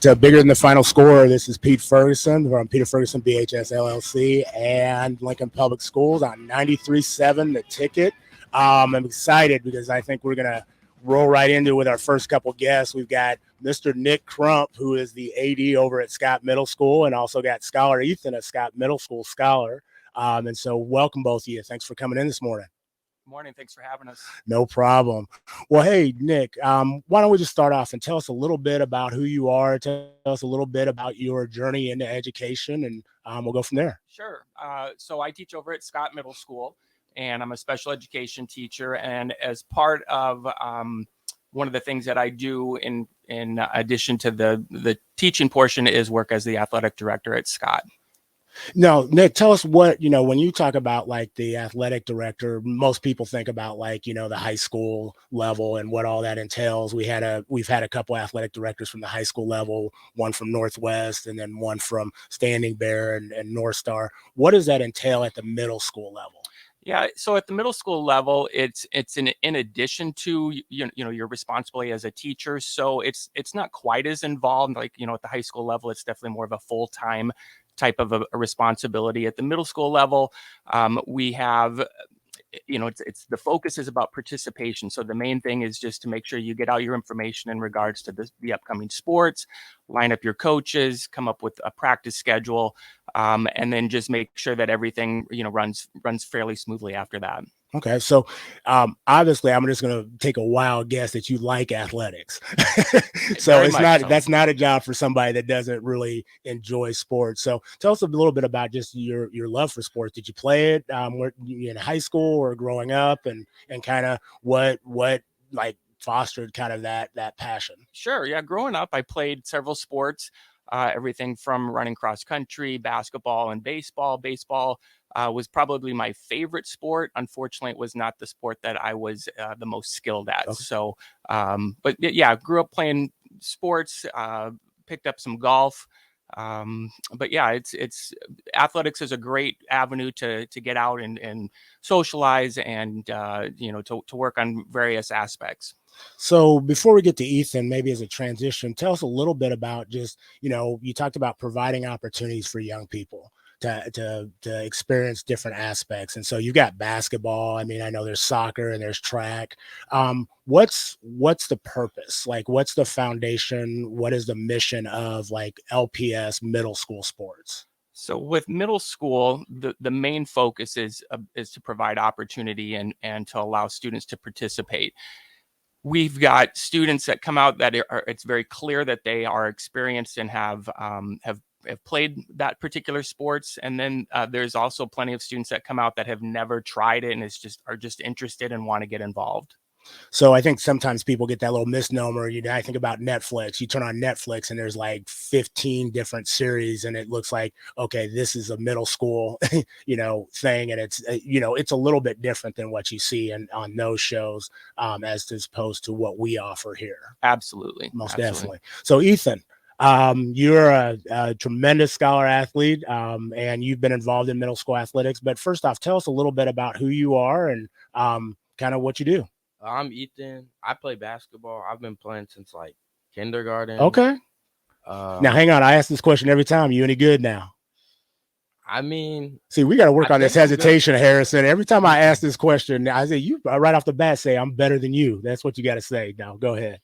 To Bigger Than the Final Score. This is Pete Ferguson from Peter Ferguson BHS LLC and Lincoln Public Schools on 93.7 The Ticket. I'm excited because I think we're going to roll right into it with our first couple guests. We've got Mr. Nick Crump, who is the AD over at Scott Middle School, and also got Scholar Ethan at Scott Middle School Scholar. And so welcome both of you. Thanks for coming in this morning. Morning. Thanks for having us. No problem. Well, hey, Nick, why don't we just start off and tell us a little bit about who you are, tell us a little bit about your journey into education, and we'll go from there. Sure. So I teach over at Scott Middle School, and I'm a special education teacher. And as part of one of the things that I do in addition to the teaching portion is work as the athletic director at Scott. No, Nick, tell us what, when you talk about like the athletic director, most people think about like, the high school level and what all that entails. We've had a couple athletic directors from the high school level, one from Northwest and then one from Standing Bear and North Star. What does that entail at the middle school level? Yeah, so at the middle school level, it's in addition to your responsibility as a teacher. So it's not quite as involved like at the high school level. It's definitely more of a full-time type of a responsibility. At the middle school level, we have it's the focus is about participation. So the main thing is just to make sure you get out your information in regards to the upcoming sports, line up your coaches, come up with a practice schedule, and then just make sure that everything runs fairly smoothly after that. Okay, so obviously, I'm just going to take a wild guess that you like athletics. So that's not a job for somebody that doesn't really enjoy sports. So tell us a little bit about just your love for sports. Did you play it in high school or growing up, and kind of what like fostered kind of that passion? Sure, yeah. Growing up, I played several sports. Everything from running cross country, basketball, and baseball. Baseball was probably my favorite sport. Unfortunately, it was not the sport that I was the most skilled at. Okay. So, but yeah, grew up playing sports, picked up some golf. But yeah, it's athletics is a great avenue to get out and socialize and to work on various aspects. So before we get to Ethan, maybe as a transition, tell us a little bit about just, you talked about providing opportunities for young people to experience different aspects. And so you've got basketball. I mean, I know there's soccer and there's track. What's the purpose? Like, what's the foundation? What is the mission of like LPS middle school sports? So with middle school, the main focus is to provide opportunity and to allow students to participate. We've got students that come out that it's very clear that they are experienced and have played that particular sports. And then there's also plenty of students that come out that have never tried it and are just interested and want to get involved. So I think sometimes people get that little misnomer. I think about Netflix. You turn on Netflix and there's like 15 different series and it looks like, okay, this is a middle school, thing. And it's, it's a little bit different than what you see on those shows as opposed to what we offer here. Absolutely. Most definitely. So Ethan, you're a tremendous scholar athlete and you've been involved in middle school athletics. But first off, tell us a little bit about who you are and kind of what you do. I'm Ethan. I play basketball. I've been playing since like kindergarten. Okay. Now, hang on. I ask this question every time. You any good now? I mean, see, we got to work on this hesitation, Harrison. Every time I ask this question, I say, you right off the bat say, I'm better than you. That's what you got to say. Now, go ahead.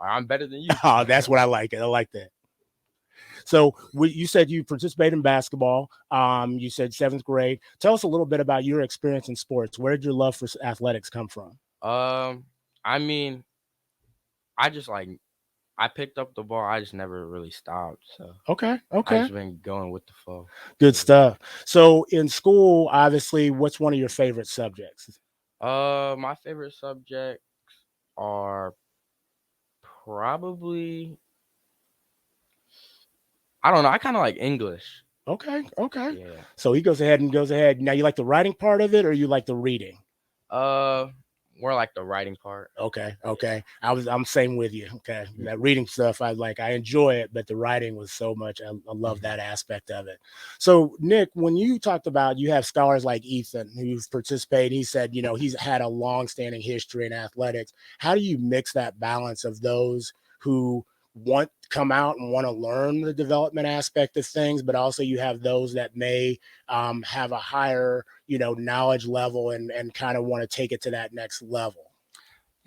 I'm better than you. Oh, that's what I like. I like that. So you said you participate in basketball. You said 7th grade. Tell us a little bit about your experience in sports. Where did your love for athletics come from? I mean, I picked up the ball. I just never really stopped. So okay. I've just been going with the flow. Good stuff. So in school, obviously, what's one of your favorite subjects? My favorite subjects are probably, I don't know. I kind of like English. Okay. Yeah. So he goes ahead. Now, you like the writing part of it, or you like the reading? More like the writing part. Okay. I'm same with you. Okay. That reading stuff, I enjoy it, but the writing was so much. I love that aspect of it. So Nick, when you talked about, you have scholars like Ethan who've participated, he said, he's had a long-standing history in athletics. How do you mix that balance of those who come out and want to learn the development aspect of things, but also you have those that may have a higher, knowledge level and kind of want to take it to that next level.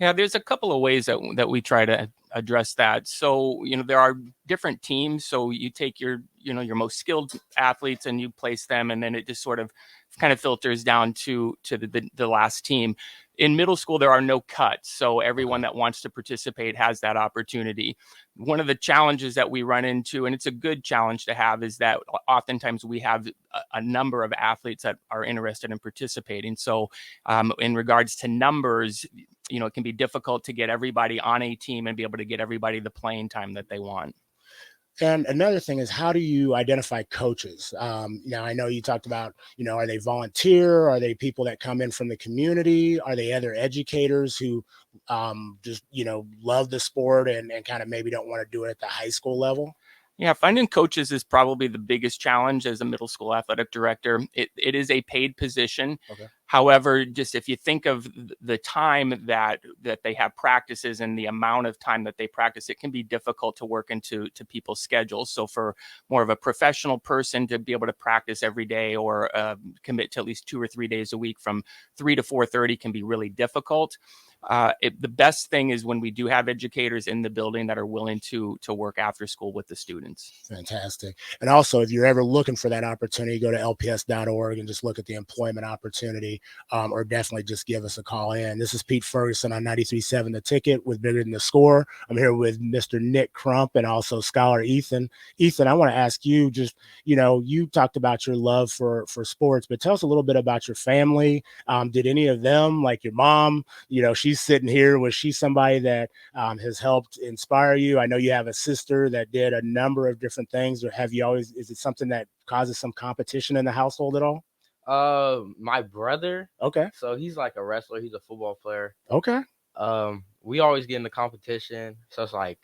Yeah, there's a couple of ways that we try to address that. So, there are different teams. So you take your most skilled athletes and you place them, and then it just sort of kind of filters down to the last team. In middle school, there are no cuts. So everyone that wants to participate has that opportunity. One of the challenges that we run into, and it's a good challenge to have, is that oftentimes we have a number of athletes that are interested in participating. So in regards to numbers, it can be difficult to get everybody on a team and be able to get everybody the playing time that they want. And another thing is, how do you identify coaches? Now, I know you talked about, are they volunteer? Are they people that come in from the community? Are they other educators who just, love the sport and kind of maybe don't want to do it at the high school level? Yeah, finding coaches is probably the biggest challenge as a middle school athletic director. It is a paid position. Okay. However, just if you think of the time that they have practices and the amount of time that they practice, it can be difficult to work into people's schedules. So for more of a professional person to be able to practice every day or commit to at least 2 or 3 days a week from 3 to 4:30 can be really difficult. The best thing is when we do have educators in the building that are willing to work after school with the students. Fantastic. And also, if you're ever looking for that opportunity, go to lps.org and just look at the employment opportunity, or definitely just give us a call in. This is Pete Ferguson on 93.7 The Ticket with Bigger Than the Score. I'm here with Mr. Nick Crump and also Scholar Ethan. Ethan, I want to ask you, just, you talked about your love for sports, but tell us a little bit about your family. Did any of them, like your mom, she's sitting here, was she somebody that has helped inspire you? I know you have a sister that did a number of different things, or is it something that causes some competition in the household at all? My brother. Okay. So he's like a wrestler. He's a football player. Okay. We always get in the competition. So it's like,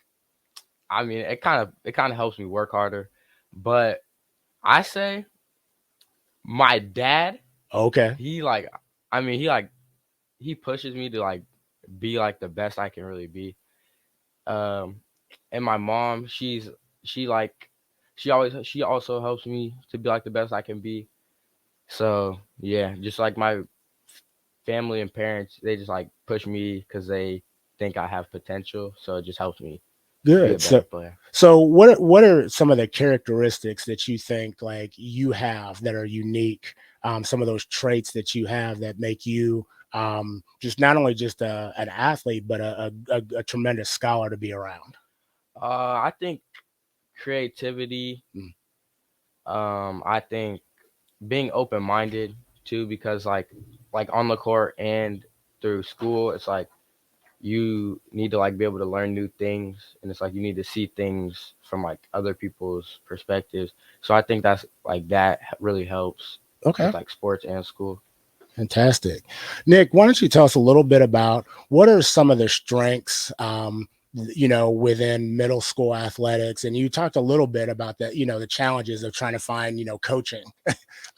I mean, it kind of helps me work harder. But I say my dad. Okay. He pushes me to like be like the best I can really be. And my mom, she also helps me to be like the best I can be. So yeah, just like my family and parents, they just like push me because they think I have potential. So it just helps me be a Good. better player. So what are some of the characteristics that you think like you have that are unique? Some of those traits that you have that make you just not only just an athlete, but a tremendous scholar to be around. I think creativity. I think being open-minded too, because like on the court and through school, it's like you need to like be able to learn new things, and it's like you need to see things from like other people's perspectives. So I think that really helps with like sports and school. Fantastic. Nick, why don't you tell us a little bit about what are some of the strengths within middle school athletics? And you talked a little bit about that, the challenges of trying to find, coaching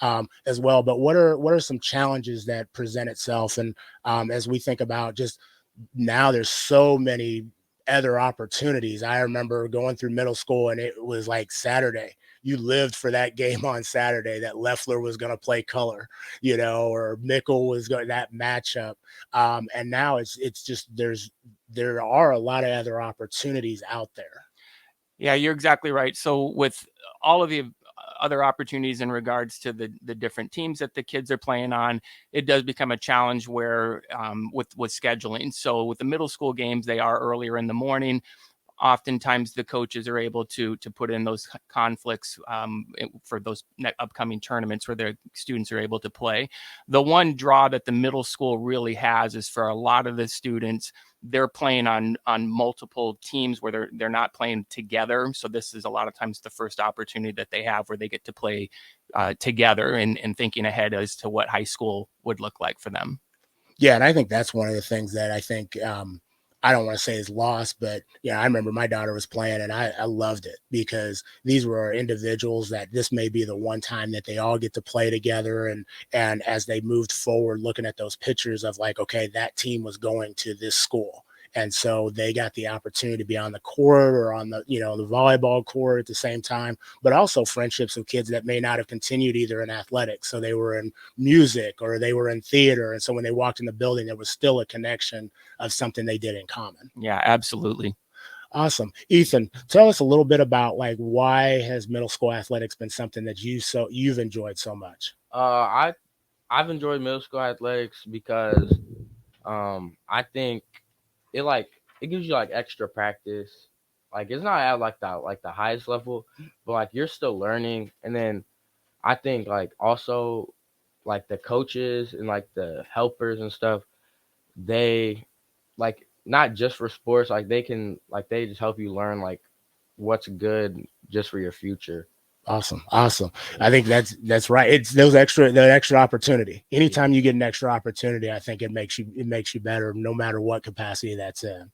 as well. But what are some challenges that present itself? And as we think about just now, there's so many other opportunities. I remember going through middle school and it was like Saturday. You lived for that game on Saturday that Leffler was going to play color, or Mickle was going that matchup. And now it's just there are a lot of other opportunities out there. Yeah, you're exactly right. So with all of the other opportunities in regards to the different teams that the kids are playing on, it does become a challenge where with scheduling. So with the middle school games, they are earlier in the morning. Oftentimes the coaches are able to put in those conflicts for those upcoming tournaments where their students are able to play. The one draw that the middle school really has is for a lot of the students, they're playing on multiple teams where they're not playing together. So this is a lot of times the first opportunity that they have where they get to play together and thinking ahead as to what high school would look like for them. Yeah, and I think that's one of the things that I think I don't want to say is lost, but I remember my daughter was playing and I loved it because these were individuals that this may be the one time that they all get to play together. And as they moved forward, looking at those pictures of like, okay, that team was going to this school And so they got the opportunity to be on the court or on the, the volleyball court at the same time, but also friendships with kids that may not have continued either in athletics. So they were in music or they were in theater. And so when they walked in the building, there was still a connection of something they did in common. Yeah, absolutely. Awesome. Ethan, tell us a little bit about like why has middle school athletics been something that you've enjoyed so much? I've enjoyed middle school athletics because I think it gives you like extra practice. Like it's not at like the highest level, but like you're still learning. And then I think like also like the coaches and like the helpers and stuff, they like not just for sports, like they just help you learn like what's good just for your future. Awesome. I think that's right. It's that extra opportunity. Anytime you get an extra opportunity, I think it makes you better, no matter what capacity that's in.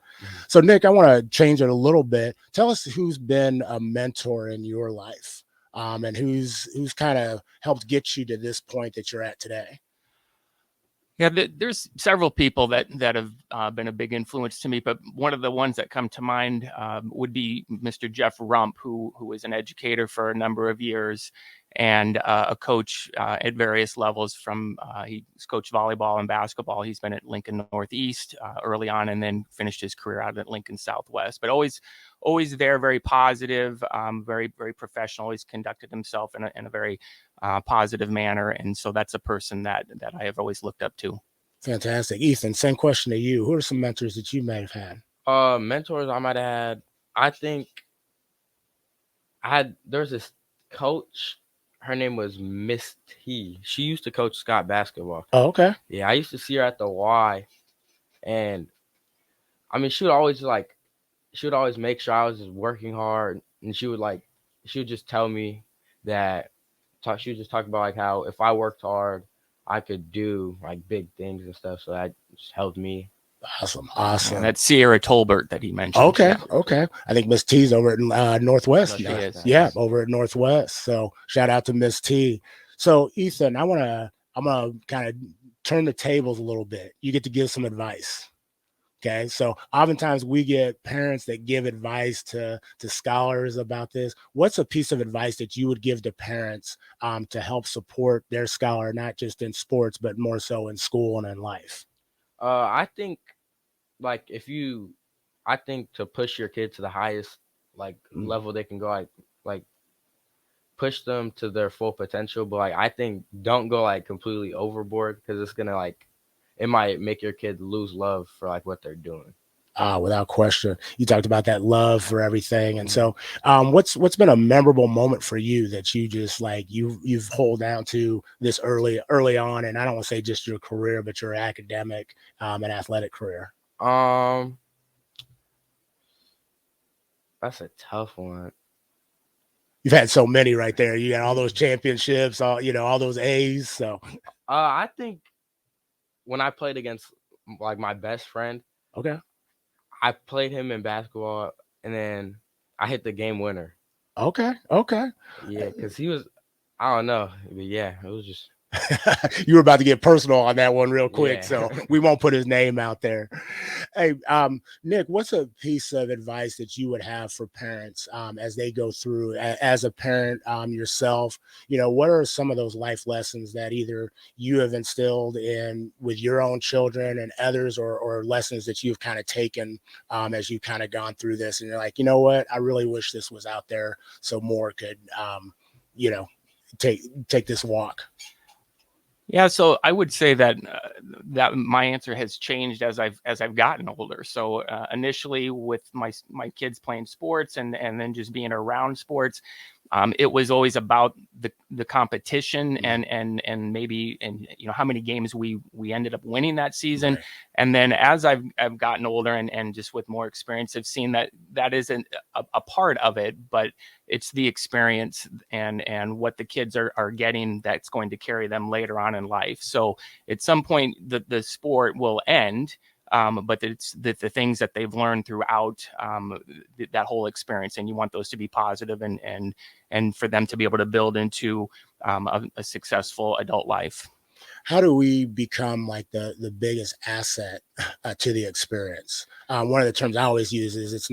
So Nick, I want to change it a little bit. Tell us who's been a mentor in your life, and who's kind of helped get you to this point that you're at today. Yeah, there's several people that have been a big influence to me, but one of the ones that come to mind would be Mr. Jeff Rump, who was an educator for a number of years and a coach at various levels. He's coached volleyball and basketball. He's been at Lincoln Northeast early on, and then finished his career out at Lincoln Southwest. But always there, very positive, very very professional. Always conducted himself in a very positive manner, and so that's a person that I have always looked up to. Fantastic. Ethan, same question to you. Who are some mentors that you may have had? Mentors I might have had. I think there's this coach. Her name was Miss T. She used to coach Scott basketball. Oh, okay. Yeah, I used to see her at the Y, and I mean, she would always make sure I was just working hard, and she would just tell me that. She would just talk about like how if I worked hard, I could do like big things and stuff. So that just helped me. Awesome. And that's Sierra Tolbert that he mentioned. Okay. I think Miss T's over at Northwest. No, over at Northwest. So shout out to Miss T. So Ethan, I'm gonna kind of turn the tables a little bit. You get to give some advice. Okay, so oftentimes we get parents that give advice to scholars about this. What's a piece of advice that you would give to parents to help support their scholar, not just in sports, but more so in school and in life? I think I think to push your kid to the highest level they can go, like push them to their full potential. But like I think don't go like completely overboard, because it's gonna it might make your kid lose love for like what they're doing. Without question. You talked about that love for everything. And so what's been a memorable moment for you that you just like you've hold down to this early on? And I don't want to say just your career, but your academic and athletic career. That's a tough one. You've had so many right there. You got all those championships, all those A's. So I think when I played against like my best friend, okay, I played him in basketball, and then I hit the game winner. Okay. Yeah, because he was, I don't know, but yeah, it was just. You were about to get personal on that one real quick, Yeah. So we won't put his name out there. Hey, Nick, what's a piece of advice that you would have for parents as they go through as a parent yourself? What are some of those life lessons that either you have instilled in with your own children and others, or lessons that you've kind of taken as you've kind of gone through this, and you're like, you know what, I really wish this was out there so more could, take this walk. Yeah, so I would say that my answer has changed as I've gotten older. So initially with my kids playing sports and then just being around sports, it was always about the competition and maybe how many games we ended up winning that season. Right. And then as I've gotten older and just with more experience, I've seen that isn't a part of it, but it's the experience and what the kids are getting that's going to carry them later on in life. So at some point the sport will end, but it's the things that they've learned throughout that whole experience, and you want those to be positive and for them to be able to build into a successful adult life. How do we become like the biggest asset to the experience? One of the terms I always use is it's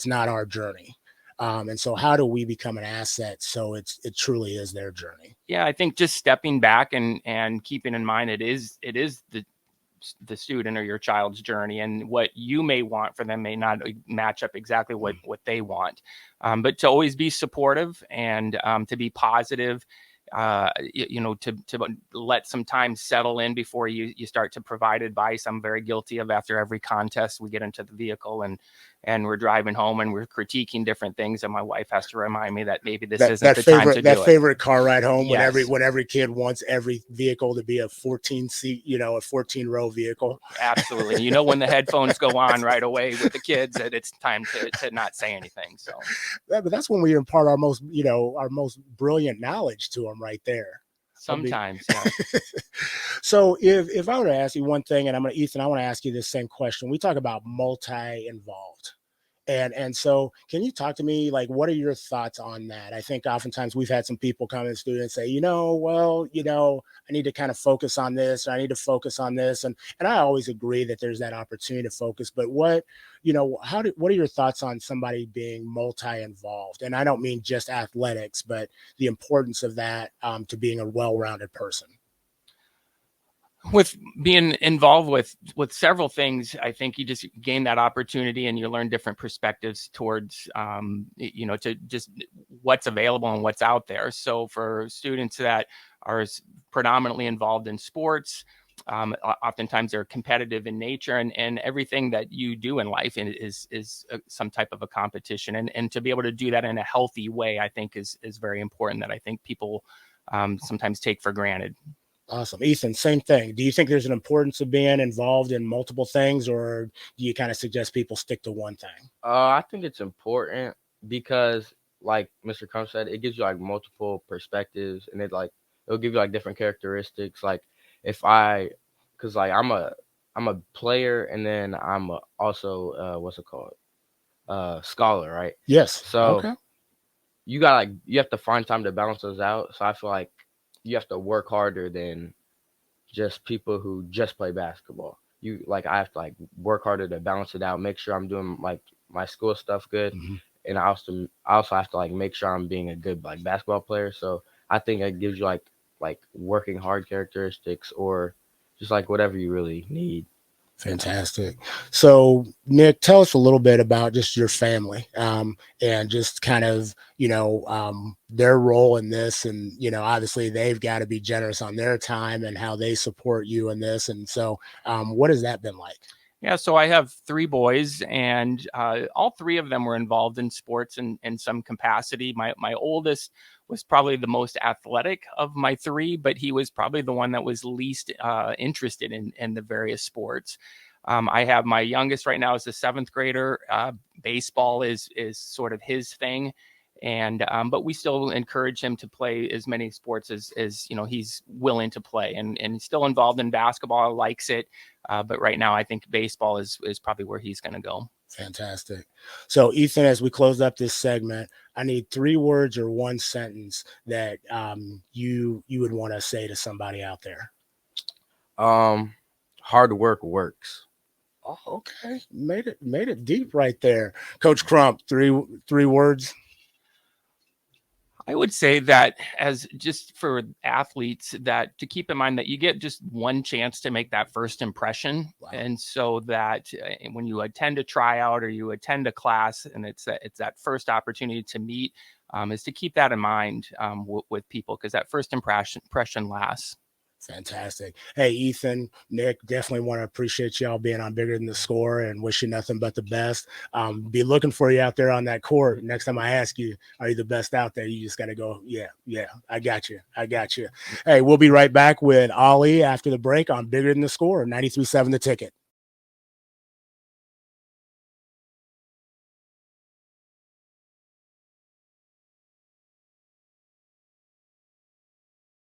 not our journey. And so how do we become an asset so it truly is their journey? Yeah, I think just stepping back and keeping in mind it is the student or your child's journey, and what you may want for them may not match up exactly what they want. But to always be supportive and to be positive, to let some time settle in before you start to provide advice. I'm very guilty of, after every contest we get into the vehicle and we're driving home and we're critiquing different things, and my wife has to remind me that maybe this isn't the time to do it. Favorite car ride home, Yes. when every kid wants every vehicle to be a 14 seat, a 14 row vehicle. Absolutely. When the headphones go on right away with the kids, that it's time to not say anything. So But that's when we impart our most brilliant knowledge to them right there. sometimes, yeah. So if I were to ask you one thing, and Ethan, I want to ask you this same question. We talk about multi-involved. And so can you talk to me, like, what are your thoughts on that? I think oftentimes we've had some people come in the and say, I need to kind of focus on this, or I need to focus on this. And I always agree that there's that opportunity to focus, but what are your thoughts on somebody being multi-involved? And I don't mean just athletics, but the importance of that to being a well-rounded person. With being involved with several things, I think you just gain that opportunity and you learn different perspectives towards, to just what's available and what's out there. So for students that are predominantly involved in sports, oftentimes they're competitive in nature, and everything that you do in life is some type of a competition. And to be able to do that in a healthy way, I think is very important, that I think people sometimes take for granted. Awesome. Ethan, same thing. Do you think there's an importance of being involved in multiple things, or do you kind of suggest people stick to one thing? I think it's important because, like Mr. Crump said, it gives you like multiple perspectives, and it'll give you like different characteristics. Like because like I'm a player, and then I'm also what's it called, scholar, right? Yes. So okay. you have to find time to balance those out. So I feel like you have to work harder than just people who just play basketball. I have to work harder to balance it out, make sure I'm doing my school stuff good. Mm-hmm. And I also have to make sure I'm being a good basketball player. So I think it gives you like working hard characteristics, or just whatever you really need. Fantastic. So, Nick, tell us a little bit about just your family, and just kind of, their role in this. And, obviously they've got to be generous on their time and how they support you in this. And so what has that been like? Yeah, so I have three boys, and all three of them were involved in sports in some capacity. My oldest was probably the most athletic of my three, but he was probably the one that was least interested in the various sports. I have my youngest right now is a seventh grader. Baseball is sort of his thing. And but we still encourage him to play as many sports as he's willing to play, and he's still involved in basketball, likes it, but right now I think baseball is probably where he's going to go. Fantastic. So, Ethan, as we close up this segment, I need 3 words or 1 sentence that you would want to say to somebody out there. Hard work works. Oh, okay, made it deep right there, Coach Crump. 3 words. I would say that, as just for athletes, that to keep in mind that you get just one chance to make that first impression. Wow. And so that when you attend a tryout or you attend a class, and it's that first opportunity to meet, is to keep that in mind with people, because that first impression lasts. Fantastic. Hey, Ethan, Nick, definitely want to appreciate y'all being on Bigger Than the Score, and wish you nothing but the best. Be looking for you out there on that court. Next time I ask you, are you the best out there? You just got to go, yeah, I got you. Hey, we'll be right back with Ollie after the break on Bigger Than the Score, 93.7 The Ticket.